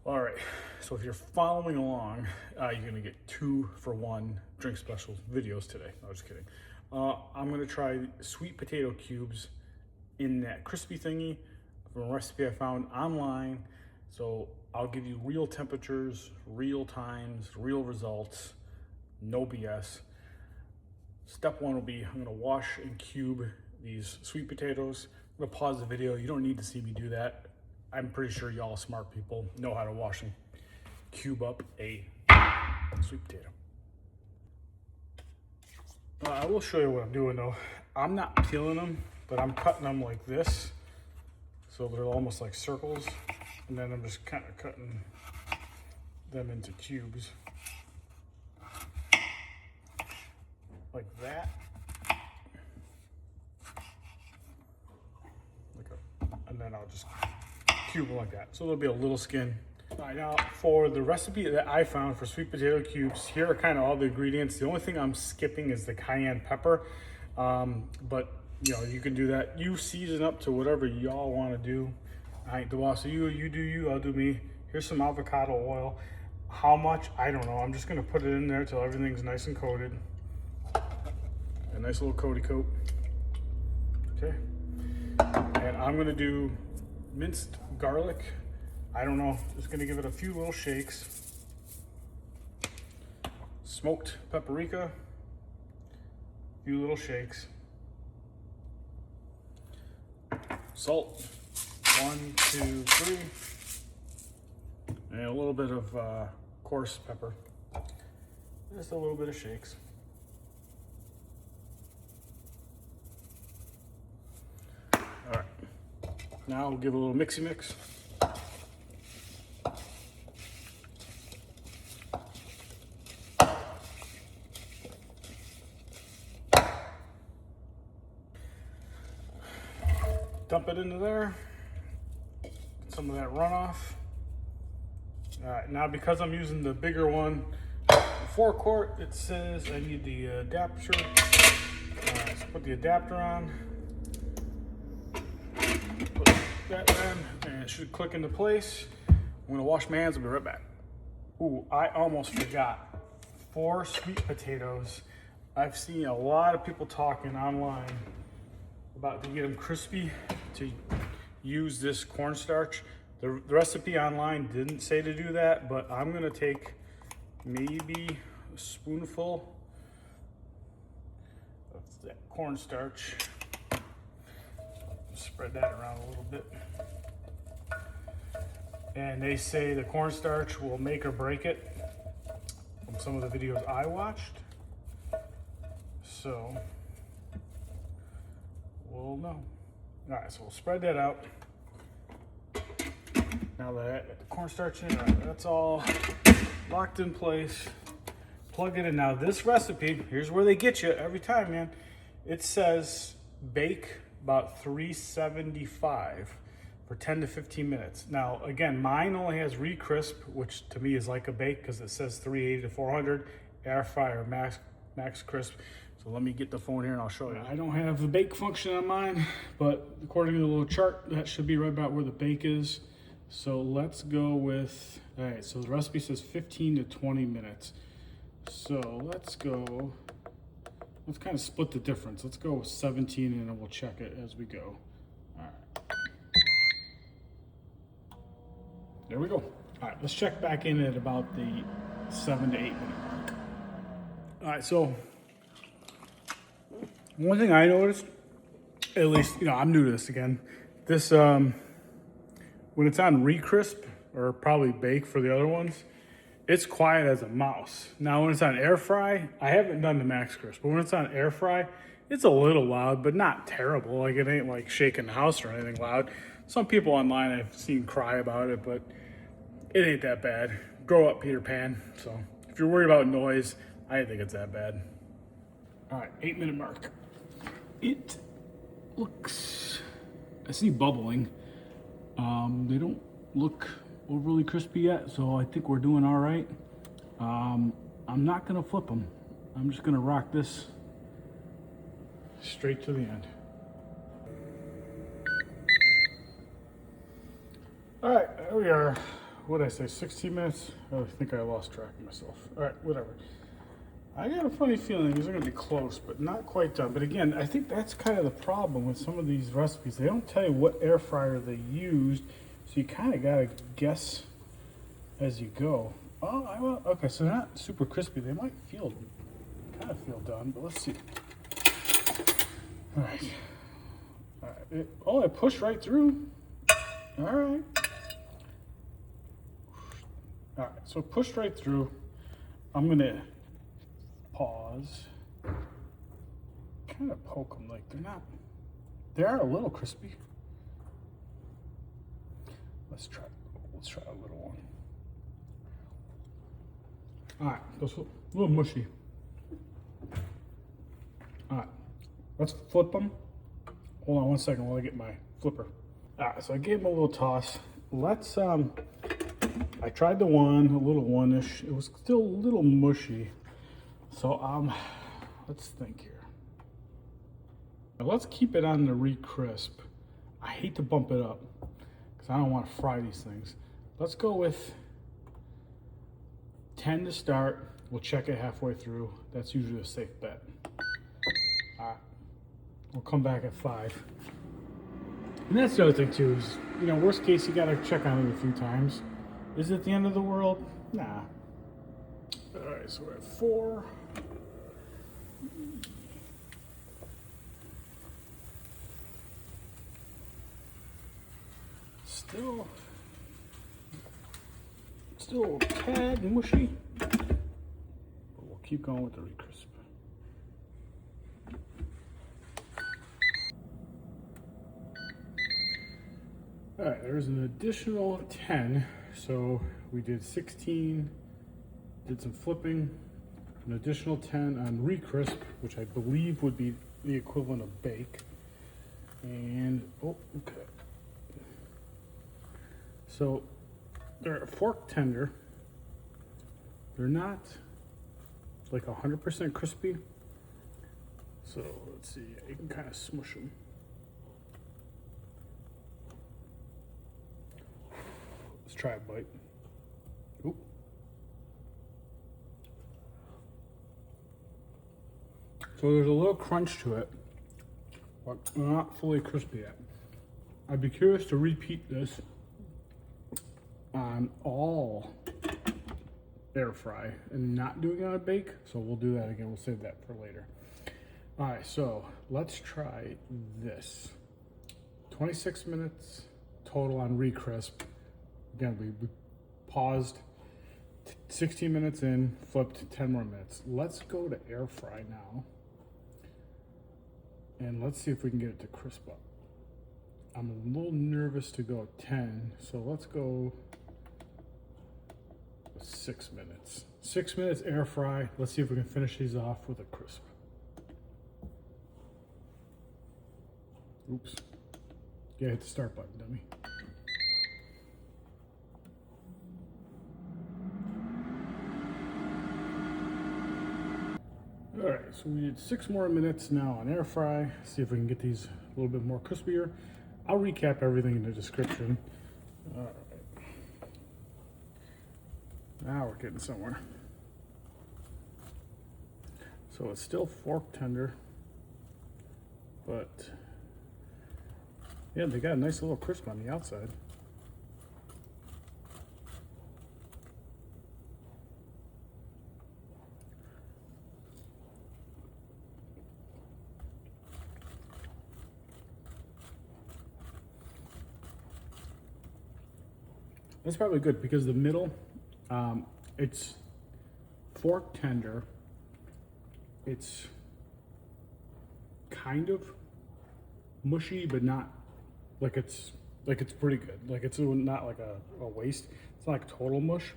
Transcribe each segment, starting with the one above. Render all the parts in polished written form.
All right, so if you're following along, you're gonna get 2-for-1 drink special videos today. No, just kidding. I'm gonna try sweet potato cubes in that crispy thingy from a recipe I found online. So I'll give you real temperatures, real times, real results, no BS. Step one will be I'm gonna wash and cube these sweet potatoes. I'm gonna pause the video. You don't need to see me do that. I'm pretty sure y'all smart people know how to wash and cube up a sweet potato. I will show you what I'm doing though. I'm not peeling them, but I'm cutting them like this. So they're almost like circles. And then I'm just kind of cutting them into cubes. Like that. And then I'll just cube them like that. So there'll be a little skin. All right, now for the recipe that I found for sweet potato cubes, here are kind of all the ingredients. The only thing I'm skipping is the cayenne pepper. But you know, you can do that. You season up to whatever y'all want to do. I ain't the boss of you. You do you, I'll do me. Here's some avocado oil. How much? I don't know. I'm just gonna put it in there till everything's nice and coated. A nice little coaty coat. Okay. And I'm gonna do minced garlic. I don't know, just gonna give it a few little shakes. Smoked paprika, a few little shakes. Salt, 1, 2, 3. And a little bit of coarse pepper. Just a little bit of shakes. All right, now we'll give it a little mixy mix. Dump it into there. Get some of that runoff. All right, now because I'm using the bigger one, 4 quart, it says I need the adapter. So put the adapter on. Put that in, and it should click into place. I'm gonna wash my hands, I'll be right back. Ooh, I almost forgot. 4 sweet potatoes. I've seen a lot of people talking online about to get them crispy to use this cornstarch. The recipe online didn't say to do that, but I'm gonna take maybe a spoonful of that cornstarch. Spread that around a little bit. And they say the cornstarch will make or break it from some of the videos I watched. So we'll know. All right, so we'll spread that out. Now that I got the cornstarch in, all right, that's all locked in place. Plug it in. Now this recipe, here's where they get you every time, man. It says bake about 375 for 10 to 15 minutes. Now, again, mine only has re-crisp, which to me is like a bake because it says 380 to 400, air fryer, max crisp. So let me get the phone here and I'll show you. I don't have the bake function on mine, but according to the little chart, that should be right about where the bake is. So let's go with, all right, so the recipe says 15 to 20 minutes. So let's go, let's kind of split the difference. Let's go with 17 and then we'll check it as we go. All right. There we go. All right, let's check back in at about the 7 to 8 minute mark. All right, so one thing I noticed, at least, you know, I'm new to this again. This, when it's on re-crisp, or probably bake for the other ones, it's quiet as a mouse. Now when it's on air fry, I haven't done the max crisp, but when it's on air fry, it's a little loud, but not terrible. Like it ain't like shaking the house or anything loud. Some people online I've seen cry about it, but it ain't that bad. Grow up, Peter Pan. So if you're worried about noise, I didn't think it's that bad. All right, 8 minute mark. It looks, I see bubbling. They don't look overly crispy yet, so I think we're doing all right. I'm not gonna flip them. I'm just gonna rock this straight to the end. All right, there we are. what did I say, 16 minutes? I think I lost track of myself. All right, whatever. I got a funny feeling these are gonna be close, but not quite done. But again, I think that's kind of the problem with some of these recipes. They don't tell you what air fryer they used, so you kind of gotta guess as you go. Oh, okay, so they're not super crispy. They might kind of feel done, but let's see. All right. All right. Oh, I pushed right through. All right. All right, so pushed right through. I'm gonna pause. Kind of poke them like they are a little crispy. Let's try a little one. All right, those a little mushy. All right, let's flip them. Hold on one second while I get my flipper. All right, so I gave them a little toss. Let's, I tried the one, a little one-ish. It was still a little mushy. So, let's think here. Now let's keep it on the re-crisp. I hate to bump it up because I don't want to fry these things. Let's go with 10 to start. We'll check it halfway through. That's usually a safe bet. All right, we'll come back at 5. And that's the other thing too is, you know, worst case, you gotta check on it a few times. Is it the end of the world? Nah. All right, so we're at 4. Still a tad mushy, but we'll keep going with the re-crisp. All right, there's an additional 10. So we did 16, did some flipping, an additional 10 on re-crisp, which I believe would be the equivalent of bake. And, oh, okay. So they're fork tender. They're not like 100% crispy. So let's see, you can kind of smush them. Let's try a bite. Oop. So there's a little crunch to it, but not fully crispy yet. I'd be curious to repeat this on all air fry and not doing it on a bake. So we'll do that again. We'll save that for later. All right, so let's try this. 26 minutes total on re-crisp. Again, we paused 16 minutes in, flipped 10 more minutes. Let's go to air fry now. And let's see if we can get it to crisp up. I'm a little nervous to go 10, so let's go 6 minutes. 6 minutes air fry. Let's see if we can finish these off with a crisp. Oops. Yeah, hit the start button, dummy. All right, so we need 6 more minutes now on air fry. See if we can get these a little bit more crispier. I'll recap everything in the description. All right. Now we're getting somewhere. So it's still fork tender, but yeah, they got a nice little crisp on the outside. That's probably good because the middle, it's fork tender. It's kind of mushy, but not like it's pretty good. Like it's not like a waste. It's not like total mush.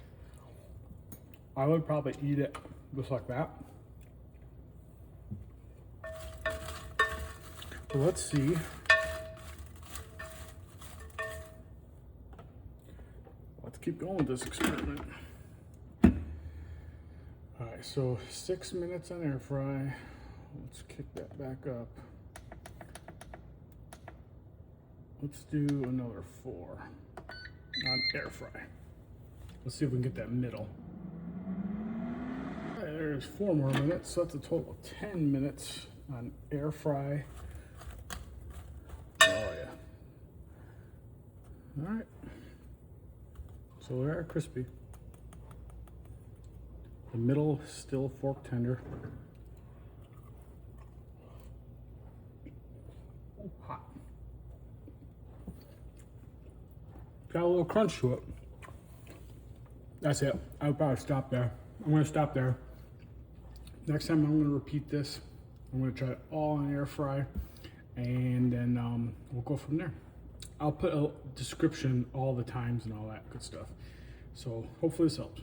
I would probably eat it just like that. So let's see. Let's keep going with this experiment. All right, so 6 minutes on air fry. Let's kick that back up. Let's do another 4 on air fry. Let's see if we can get that middle. All right, there's 4 more minutes, so that's a total of 10 minutes on air fry. Oh yeah. All right. So they are crispy. The middle still fork tender. Hot. Got a little crunch to it. That's it. I would probably stop there. I'm gonna stop there. Next time I'm gonna repeat this. I'm gonna try it all on air fry, and then we'll go from there. I'll put a description all the times and all that good stuff. So hopefully this helps.